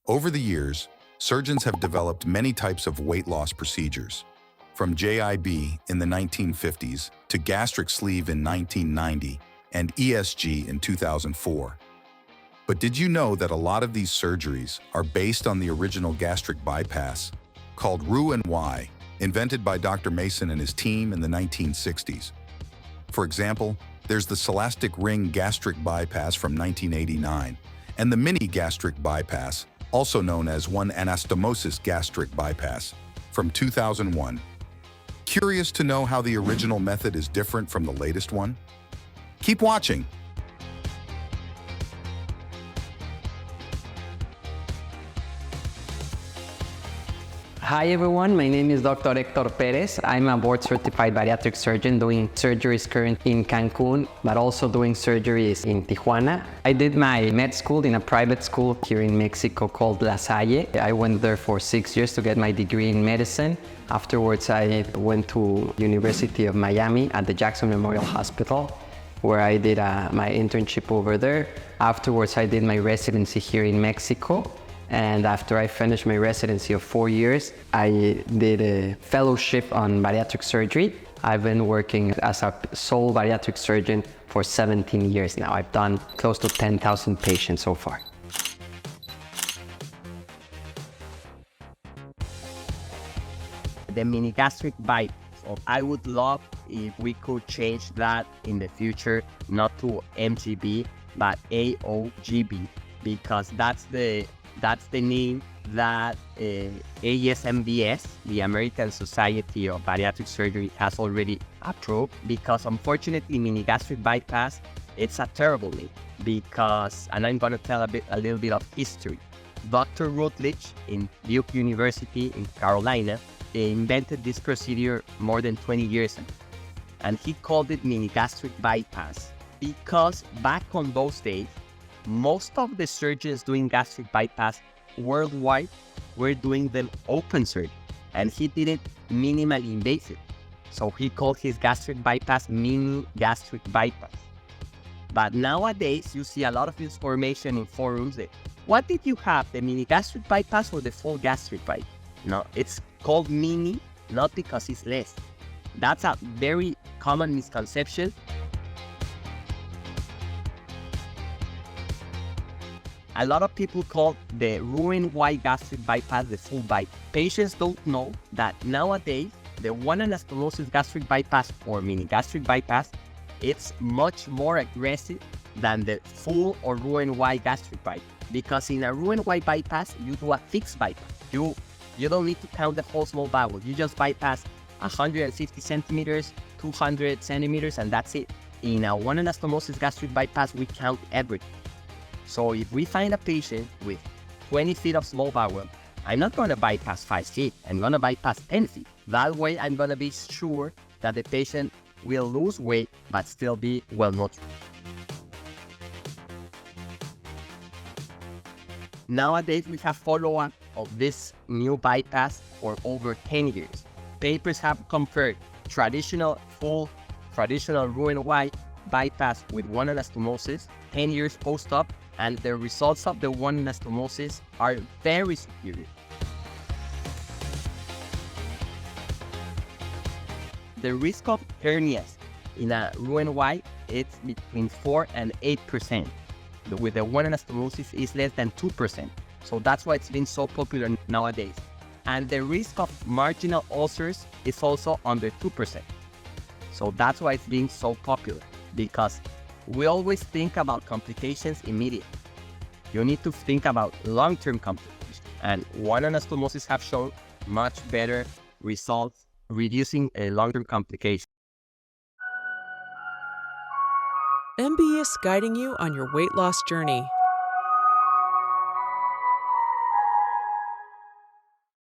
Over the years, surgeons have developed many types of weight loss procedures, from JIB in the 1950s to gastric sleeve in 1990 and ESG in 2004. But did you know that a lot of these surgeries are based on the original gastric bypass, called Roux-en-Y, invented by Dr. Mason and his team in the 1960s? For example, there's the Celastic Ring gastric bypass from 1989 and the mini gastric bypass, also known as one anastomosis gastric bypass, from 2001. Curious to know how the original method is different from the latest one? Keep watching! Hi everyone, my name is Dr. Hector Perez. I'm a board-certified bariatric surgeon doing surgeries currently in Cancun, but also doing surgeries in Tijuana. I did my med school in a private school here in Mexico called La Salle. I went there for 6 years to get my degree in medicine. Afterwards, I went to University of Miami at the Jackson Memorial Hospital, where I did my internship over there. Afterwards, I did my residency here in Mexico. And after I finished my residency of 4 years, I did a fellowship on bariatric surgery. I've been working as a sole bariatric surgeon for 17 years now. I've done close to 10,000 patients so far. The mini gastric bypass. So I would love if we could change that in the future, not to MGB, but AOGB, because that's the name that ASMBS, the American Society of Bariatric Surgery, has already approved. Because unfortunately, mini gastric bypass, it's a terrible name. Because, and I'm going to tell a little bit of history. Dr. Rutledge in Duke University in Carolina invented this procedure more than 20 years ago. And he called it mini gastric bypass because back on those days, most of the surgeons doing gastric bypass worldwide were doing them open surgery, and he did it minimally invasive. So he called his gastric bypass mini gastric bypass. But nowadays, you see a lot of information in forums that, what did you have, the mini gastric bypass or the full gastric bypass? No, it's called mini, not because it's less. That's a very common misconception. A lot of people call the Roux-en-Y gastric bypass the full bypass. Patients don't know that nowadays, the one anastomosis gastric bypass or mini gastric bypass, it's much more aggressive than the full or Roux-en-Y gastric bypass. Because in a Roux-en-Y bypass, you do a fixed bypass. You don't need to count the whole small bowel. You just bypass 150 centimeters, 200 centimeters, and that's it. In a one anastomosis gastric bypass, we count everything. So if we find a patient with 20 feet of small bowel, I'm not going to bypass 5 feet. I'm going to bypass 10 feet. That way, I'm going to be sure that the patient will lose weight but still be well nutritioned. Nowadays, we have follow-up of this new bypass for over 10 years. Papers have compared traditional Roux-en-Y bypass with one anastomosis 10 years post-op, and the results of the one anastomosis are very superior. The risk of hernias in a Roux-en-Y, it's between 4 and 8%. With the one anastomosis is less than 2%. So that's why it's been so popular nowadays. And the risk of marginal ulcers is also under 2%. So that's why it's being so popular, because we always think about complications immediately. You need to think about long-term complications. And one anastomosis have shown much better results reducing long-term complications. MBS guiding you on your weight loss journey.